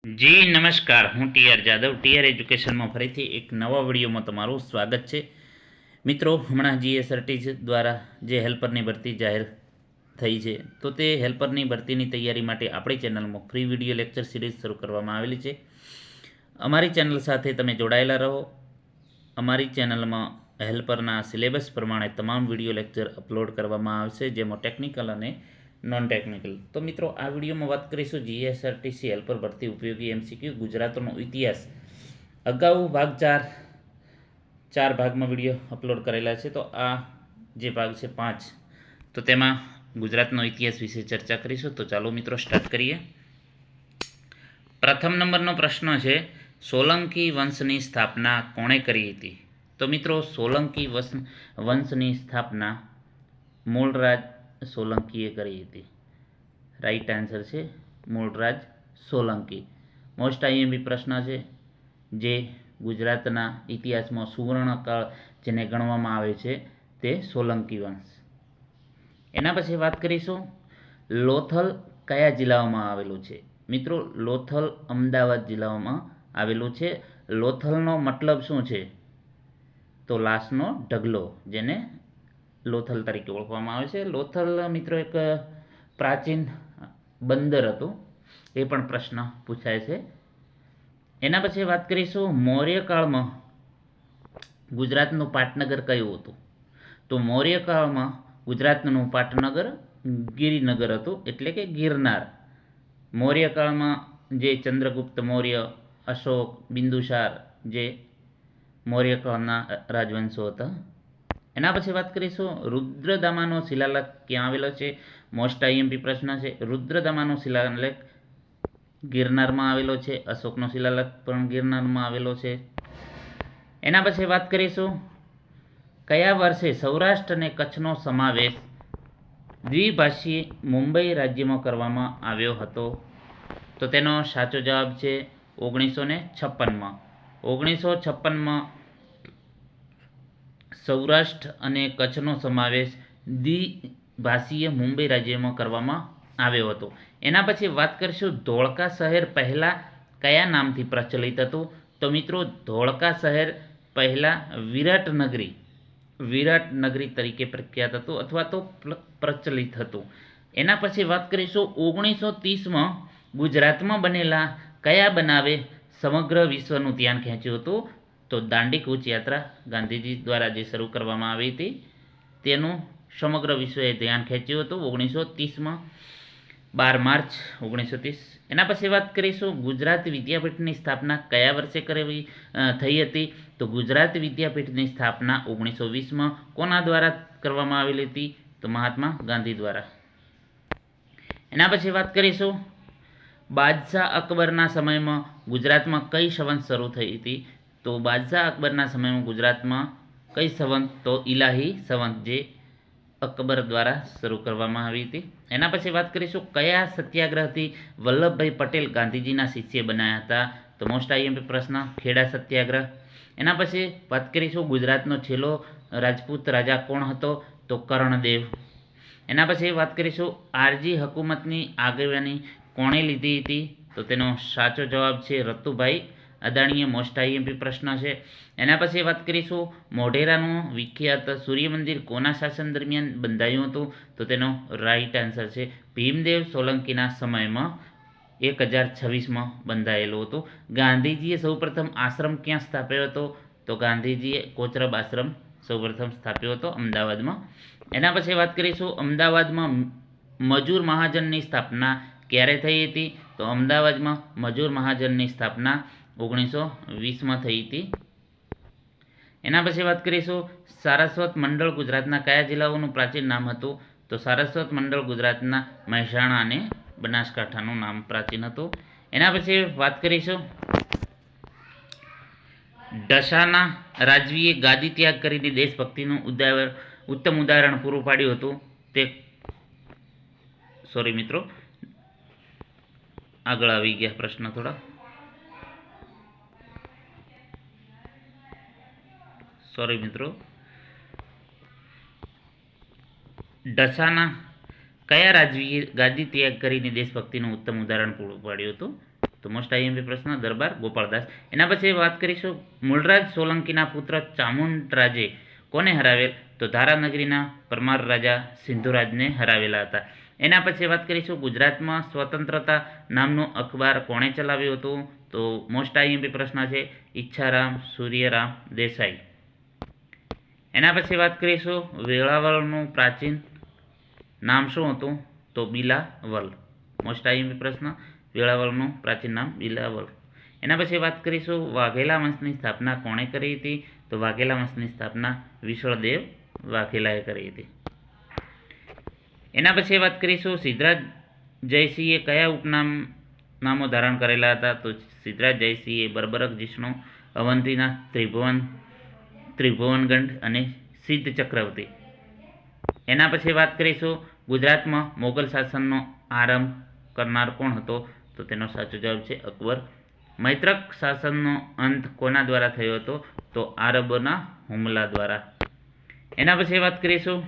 જી નમસ્કાર, હું TR Jadav TR એજ્યુકેશનમાં ફરીથી એક નવા વિડીયોમાં તમારું સ્વાગત છે. મિત્રો, હમણાં જીએસઆરટી દ્વારા જે હેલ્પરની ભરતી જાહેર થઈ છે, તો તે હેલ્પરની ભરતીની તૈયારી માટે આપણી ચેનલમાં ફ્રી વિડીયો લેક્ચર સિરીઝ શરૂ કરવામાં આવેલી છે. અમારી ચેનલ સાથે તમે જોડાયેલા રહો. અમારી ચેનલમાં હેલ્પરના સિલેબસ પ્રમાણે તમામ વિડીયો લેક્ચર અપલોડ કરવામાં આવશે, જેમાં ટેકનિકલ અને નોન ટેકનિકલ. તો મિત્રો, આ વિડીયોમાં વાત કરીશું જીએસઆરટીસી હેલ્પર ભરતી ઉપયોગી એમસીક્યુ ગુજરાતનો ઇતિહાસ. અગાઉ ભાગ ચાર ભાગમાં વિડીયો અપલોડ કરેલા છે, તો આ જે ભાગ છે 5, તો તેમાં ગુજરાતનો ઇતિહાસ વિશે ચર્ચા કરીશું. તો ચાલો મિત્રો સ્ટાર્ટ કરીએ. પ્રથમ નંબરનો પ્રશ્ન છે, સોલંકી વંશની સ્થાપના કોણે કરી હતી? તો મિત્રો, સોલંકી વંશની સ્થાપના મૂળરાજ સોલંકીએ કરી હતી. રાઈટ આન્સર છે મૂળરાજ સોલંકી. મોસ્ટ આઈએમપી પ્રશ્ન છે, જે ગુજરાતના ઇતિહાસમાં સુવર્ણકાળ જેને ગણવામાં આવે છે તે સોલંકી વંશ. એના પછી વાત કરીશું, લોથલ કયા જિલ્લામાં આવેલું છે? મિત્રો, લોથલ અમદાવાદ જિલ્લામાં આવેલું છે. લોથલનો મતલબ શું છે? તો લાશનો ઢગલો, જેને લોથલ તરીકે ઓળખવામાં આવે છે. લોથલ મિત્રો એક પ્રાચીન બંદર હતું, એ પણ પ્રશ્ન પૂછાય છે. એના પછી વાત કરીશું, મૌર્યકાળમાં ગુજરાતનું પાટનગર કયું હતું? તો મૌર્યકાળમાં ગુજરાતનું પાટનગર ગિરિનગર હતું, એટલે કે ગિરનાર. મૌર્યકાળમાં જે ચંદ્રગુપ્ત મૌર્ય, અશોક, બિંદુસાર, જે મૌર્યકાળના રાજવંશો હતા. એના પછી વાત કરીશું, રુદ્રદામાનો શિલાલેખ ક્યાં આવેલો છે? મોસ્ટ આઈએમપી પ્રશ્ન છે. રુદ્રદામાનો શિલાલેખ ગિરનારમાં આવેલો છે. અશોકનો શિલાલેખ પણ ગિરનારમાં આવેલો છે. એના પછી વાત કરીશું, કયા વર્ષે સૌરાષ્ટ્ર અને કચ્છનો સમાવેશ દ્વિભાષી મુંબઈ રાજ્યમાં કરવામાં આવ્યો હતો? તો તેનો સાચો જવાબ છે 1956માં. 1956માં સૌરાષ્ટ્ર અને કચ્છનો સમાવેશ દ્વિભાષીય મુંબઈ રાજ્યમાં કરવામાં આવ્યો હતો. એના પછી વાત કરીશું, ધોળકા શહેર પહેલાં કયા નામથી પ્રચલિત હતું? તો મિત્રો, ધોળકા શહેર પહેલાં વિરાટનગરી તરીકે પ્રખ્યાત હતું, અથવા તો પ્રચલિત હતું. એના પછી વાત કરીશું, 1930માં ગુજરાતમાં બનેલા કયા બનાવે સમગ્ર વિશ્વનું ધ્યાન ખેંચ્યું હતું? તો દાંડી કૂચ યાત્રા ગાંધીજી દ્વારા જે શરૂ કરવામાં આવી હતી, તેનું સમગ્ર વિશ્વએ ધ્યાન ખેંચ્યું હતું 1930માં, 12 માર્ચ 1930. એના પછી વાત કરીશું, ગુજરાત વિદ્યાપીઠની સ્થાપના કયા વર્ષે થઈ હતી? તો ગુજરાત વિદ્યાપીઠની સ્થાપના 1920માં કોના દ્વારા કરવામાં આવેલી હતી? તો મહાત્મા ગાંધી દ્વારા. એના પછી વાત કરીશું, બાદશાહ અકબરના સમયમાં ગુજરાતમાં કઈ સંવત શરૂ થઈ હતી? તો બાદશાહ અકબરના સમયમાં ગુજરાતમાં કઈ સંવત? તો ઇલાહી સંવત, જે અકબર દ્વારા શરૂ કરવામાં આવી હતી. એના પછી વાત કરીશું, કયા સત્યાગ્રહથી વલ્લભભાઈ પટેલ ગાંધીજીના શિષ્ય બનાયા હતા? તો મોસ્ટ આઈએમપી પ્રશ્ન, ખેડા સત્યાગ્રહ. એના પછી વાત કરીશું, ગુજરાતનો છેલ્લો રાજપૂત રાજા કોણ હતો? તો કર્ણદેવ. એના પછી વાત કરીશું, આરજી હુકુમતની આગેવાની કોણે લીધી હતી? તો તેનો સાચો જવાબ છે રતુભાઈ અદાણીએ. મોસ્ટ આઈએમપી પ્રશ્ન છે. એના પછી વાત કરીશું, મોઢેરાનું વિખ્યાત સૂર્ય મંદિર કોના શાસન દરમિયાન બંધાયું હતું? તો તેનો રાઈટ આન્સર છે ભીમદેવ સોલંકીના સમયમાં 1026માં બંધાયેલું હતું. ગાંધીજીએ સૌપ્રથમ આશ્રમ ક્યાં સ્થાપ્યો હતો? તો ગાંધીજીએ કોચરબ આશ્રમ સૌપ્રથમ સ્થાપ્યો હતો અમદાવાદમાં. એના પછી વાત કરીશું, અમદાવાદમાં મજૂર મહાજનની સ્થાપના ક્યારે થઈ હતી? તો અમદાવાદમાં મજૂર મહાજનની સ્થાપના 1920માં થઈ હતી. એના પછી વાત કરીશું, સારસ્વત મંડળ ગુજરાતના કયા જિલ્લાઓનું પ્રાચીન નામ હતું? તો સારસ્વત મંડળ ગુજરાતના મહેસાણા અને બનાસકાંઠાનું નામ પ્રાચીન હતું. એના પછી વાત કરીશું, ઢસાના રાજવીએ ગાદી ત્યાગ કરીને દેશભક્તિનું ઉત્તમ ઉદાહરણ પૂરું પાડ્યું હતું. તે સોરી મિત્રો, આગળ આવી ગયા પ્રશ્ન થોડા. સોરી મિત્રો, ઢસાના કયા રાજવીએ ગાદી ત્યાગ કરીને દેશભક્તિનું ઉત્તમ ઉદાહરણ પૂરું પાડ્યું હતું? તો મોસ્ટ આઈએમપી પ્રશ્ન દરબાર ગોપાળદાસ. એના પછી વાત કરીશું મૂળરાજ સોલંકીના પુત્ર ચામુંડરાજે કોને હરાવેલ? તો ધારાનગરીના પરમાર રાજા સિંધુરાજને હરાવેલા હતા. એના પછી વાત કરીશું ગુજરાતમાં સ્વતંત્રતા નામનું અખબાર કોણે ચલાવ્યું હતું? તો મોસ્ટ આઈએમપી પ્રશ્ન છે ઈચ્છારામ સૂર્યરામ દેસાઈ. એના પછી વાત કરીશું વેળાવળનું પ્રાચીન નામ શું હતું? તો બિલાવલ. મોસ્ટ આઈએમપી પ્રશ્ન વેળાવળનું પ્રાચીન નામ બિલાવલ. એના પછી વાત કરીશું વાઘેલા વંશની સ્થાપના કોણે કરી હતી? તો વાઘેલા વંશની સ્થાપના વિશળદેવ વાઘેલાએ કરી હતી. એના પછી વાત કરીશું સિદ્ધરાજ જયસિંહે કયા નામો ધારણ કરેલા હતા? તો સિદ્ધરાજ જયસિંહે બર્બરક જીષ્ણુ, અવંતીના ત્રિભુવનગંડ અને સિદ્ધ ચક્રવર્તી. એના પછી વાત કરીશું ગુજરાતમાં મોગલ શાસનનો આરંભ કરનાર કોણ હતો? તો તેનો સાચો જવાબ છે અકબર. મૈત્રક શાસનનો અંત કોના દ્વારા થયો હતો? તો આરબોના હુમલા દ્વારા. એના પછી વાત કરીશું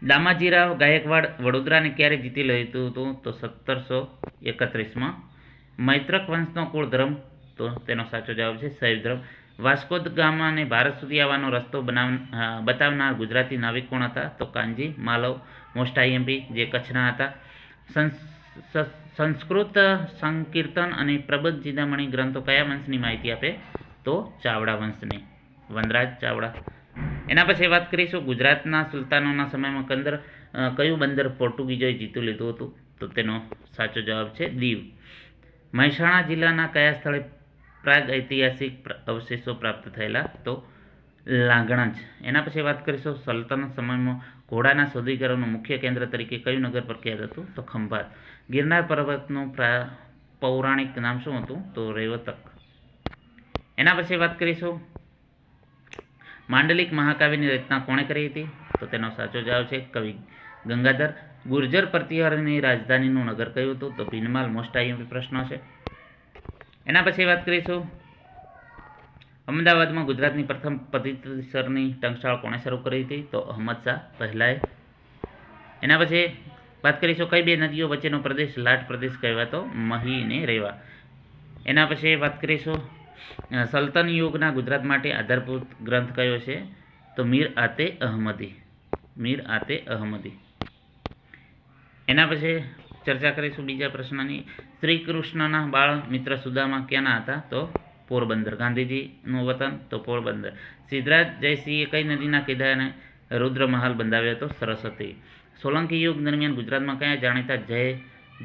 દામાજીરાવ ગાયકવાડ વડોદરાને ક્યારે જીતી લીધું હતું? તો 1731માં. મૈત્રક વંશનો કુળ ધર્મ? તો તેનો સાચો જવાબ છે શૈવ ધર્મ. વાસ્કો દ ગામાને ભારત સુધી આવવાનો રસ્તો બતાવનાર ગુજરાતી નાવિક કોણ હતા? તો કાનજી માલવ. મોસ્ટ આઈએમપી જે કચ્છના હતા. સંસ્કૃત સંકીર્તન અને પ્રબંધ ચિંતામણી ગ્રંથો કયા વંશની માહિતી આપે? તો ચાવડા વંશની, વનરાજ ચાવડા. એના પછી વાત કરીશું ગુજરાતના સુલતાનોના સમયમાં કયું બંદર પોર્ટુગીઝોએ જીતી લીધું હતું? તો તેનો સાચો જવાબ છે દીવ. મહેસાણા જિલ્લાના કયા સ્થળે પ્રાગ ઐતિહાસિક અવશેષો પ્રાપ્ત થયેલા? તો લાંગણજ. એના પછી વાત કરીશું સલ્તનત સમયમાં ઘોડાના સોદાગરોનું મુખ્ય કેન્દ્ર તરીકે કયું નગર પ્રખ્યાત હતું? તો ખંભાત. ગિરનાર પર્વતનું પૌરાણિક નામ શું હતું? તો રેવતક. એના પછી વાત કરીશું માંડલિક મહાકાવ્યની રચના કોણે કરી હતી? તો તેનો સાચો જવાબ છે કવિ ગંગાધર. ગુર્જર પ્રતિહારની રાજધાનીનું નગર કયું હતું? તો ભીનમાલ. મોસ્ટ આઈએમપી પ્રશ્ન છે. એના પછી વાત કરીશું અમદાવાદમાં ગુજરાતની પ્રથમ પદ્ધતિસરની ટંકશાળ કોણે શરૂ કરી હતી? તો અહમદ શાહ પહેલાએ. એના પછી વાત કરીશું કઈ બે નદીઓ વચ્ચેનો પ્રદેશ લાટ પ્રદેશ કહેવાતો? મહી અને રેવા. એના પછી વાત કરીશું સલ્તન યુગના ગુજરાત માટે આધારભૂત ગ્રંથ કયો છે? તો મીર આતે અહમદી. મીર આતે અહમદી. એના પછી ચર્ચા કરીશું બીજા પ્રશ્નની. શ્રી કૃષ્ણના બાળ મિત્ર સુદામા ક્યાંના હતા? તો પોરબંદર. ગાંધીજીનું વતન? તો પોરબંદર. સિદ્ધરાજ જયસિંહે કઈ નદીના કિનારે રુદ્રમહાલ બંધાવ્યો હતો? સરસ્વતી. સોલંકી યુગ દરમિયાન ગુજરાતમાં કયા જાણીતા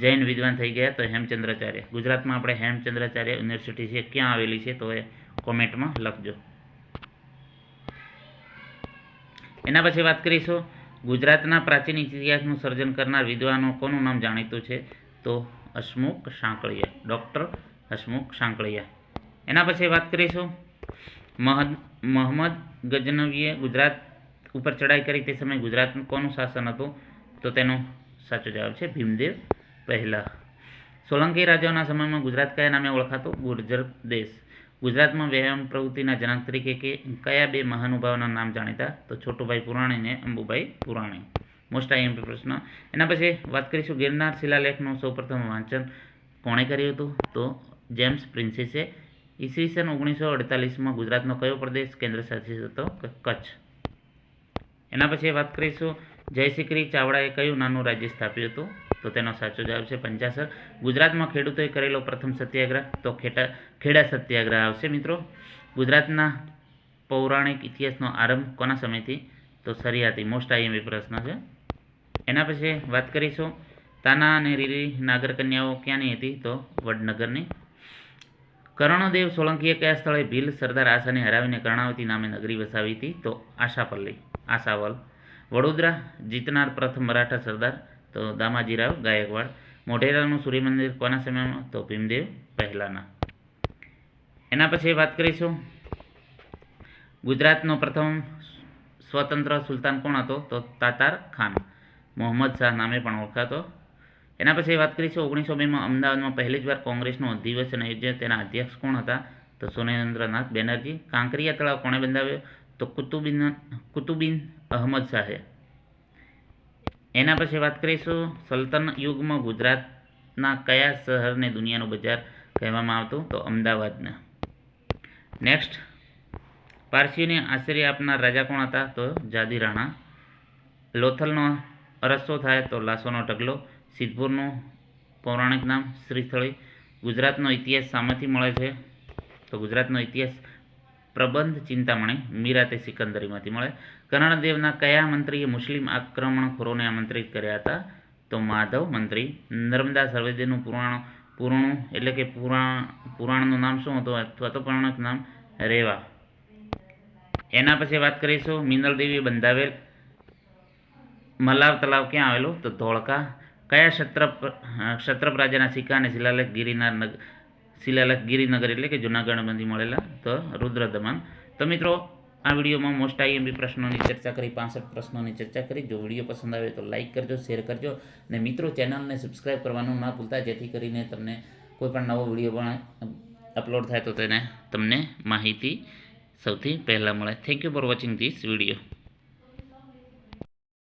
જૈન વિદ્વાન થઈ ગયા? તો હેમચંદ્રાચાર્ય. ગુજરાતમાં આપણે હેમચંદ્રાચાર્ય યુનિવર્સિટી છે, ક્યાં આવેલી છે? તો એ કોમેન્ટમાં લખજો. એના પછી વાત કરીશું ગુજરાતના પ્રાચીન ઇતિહાસનું સર્જન કરનાર વિદ્વાનો કોનું નામ જાણીતું છે? તો હસમુખ સાંકળિયા. ડૉક્ટર હસમુખ સાંકળિયા. એના પછી વાત કરીશું મોહમ્મદ ગઝનવીએ ગુજરાત ઉપર ચડાઈ કરી તે સમયે ગુજરાતનું કોનું શાસન હતું? તો તેનો સાચો જવાબ છે ભીમદેવ પહેલા. સોલંકી રાજાઓના સમયમાં ગુજરાત કયા નામે ઓળખાતું? ગુર્જર દેશ. ગુજરાતમાં વ્યાયામ પ્રવૃત્તિના જનક તરીકે કયા બે મહાનુભાવોના નામ જાણીતા? તો છોટુભાઈ પુરાણી અને અંબુભાઈ પુરાણી. મોસ્ટ આઈએમપી પ્રશ્ન. એના પછી વાત કરીશું ગિરનાર શિલાલેખનું સૌપ્રથમ વાંચન કોણે કર્યું હતું? તો જેમ્સ પ્રિન્સીસે. ઈસવીસન 1948માં ગુજરાતનો કયો પ્રદેશ કેન્દ્રશાસિત હતો? કચ્છ. એના પછી વાત કરીશું જયશિખરી ચાવડાએ કયું નાનું રાજ્ય સ્થાપ્યું હતું? તો તેનો સાચો જવાબ છે પંચાસર. ગુજરાતમાં ખેડૂતોએ કરેલો પ્રથમ સત્યાગ્રહ? તો ખેડા સત્યાગ્રહ આવશે મિત્રો. ગુજરાતના પૌરાણિક ઇતિહાસનો આરંભ કોના સમયથી? તો સરિયાથી. મોસ્ટ આઈએમપી પ્રશ્ન છે. એના પછી વાત કરીશું તાના અને રીરી નાગર કન્યાઓ ક્યાંની હતી? તો વડનગરની. કર્ણદેવ સોલંકીએ કયા સ્થળે ભીલ સરદાર આશાને હરાવીને કર્ણાવતી નામે નગરી વસાવી હતી? તો આશાવલ. વડોદરા જીતનાર પ્રથમ મરાઠા સરદાર? તો દામાજીરાવ ગાયકવાડ. મોઢેરાનું સૂર્યમંદિર કોના સમયમાં? તો ભીમદેવ પહેલાના. એના પછી વાત કરીશું ગુજરાતનો પ્રથમ સ્વતંત્ર સુલતાન કોણ હતો? તો તાતાર ખાન. મોહમ્મદ શાહ નામે પણ ઓળખાતો. એના પછી વાત કરીશું 1902માં અમદાવાદમાં પહેલી જ વાર કોંગ્રેસનું અધિવેશન યોજાયું. તેના અધ્યક્ષ કોણ હતા? તો સુરેન્દ્રનાથ બેનર્જી. કાંકરિયા તળાવ કોણે બંધાવ્યો? તો કુતુબીન અહમદ શાહે. એના પછી વાત કરીશું સલ્તન યુગમાં ગુજરાત ના કયા શહેરને દુનિયાનું બજાર કહેવામાં આવતું? તો અમદાવાદને. નેક્સ્ટ, પારસીઓને આશ્ચર્ય આપનાર રાજા કોણ હતા? તો જાદી રાણા. લોથલનો રસ્સો થાય? તો લાસોનો ઢગલો. સિદ્ધપુરનું પૌરાણિક નામ? શ્રીસ્થળી. ગુજરાતનો ઇતિહાસ શામાંથી મળે છે? તો ગુજરાતનો ઇતિહાસ પ્રબંધ ચિંતામણી મીરા તે સિકંદરીમાંથી મળે. કર્ણદેવના કયા મંત્રીએ મુસ્લિમ આક્રમણખોરોને આમંત્રિત કર્યા હતા? તો માધવ મંત્રી. નર્મદા સર્વેદેનું પુરાણું એટલે કે પુરાણનું નામ શું હતું અથવા તો પૌરાણિક નામ? રેવા. એના પછી વાત કરીશું મિનલ દેવીએ બંધાવેલ મલાવ તલાવ ક્યાં આવેલું? તો ધોળકા. કયા ક્ષત્રપ રાજાના સિક્કા અને શિલાલેખ ગિરિનગર એટલે કે જૂનાગઢમાંથી મળેલા? તો રુદ્રદમન. તો મિત્રો, આ વિડીયોમાં મોસ્ટ આઈએમપી પ્રશ્નોની ચર્ચા કરી, 65 પ્રશ્નોની ચર્ચા કરી. જો વિડીયો પસંદ આવે તો લાઇક કરજો, શેર કરજો અને મિત્રો ચેનલને સબસ્ક્રાઈબ કરવાનું ના ભૂલતા, જેથી કરીને તમને કોઈ પણ નવો વિડીયો પણ અપલોડ થાય તો તેને તમને માહિતી સૌથી પહેલાં મળે. Thank you for watching this video.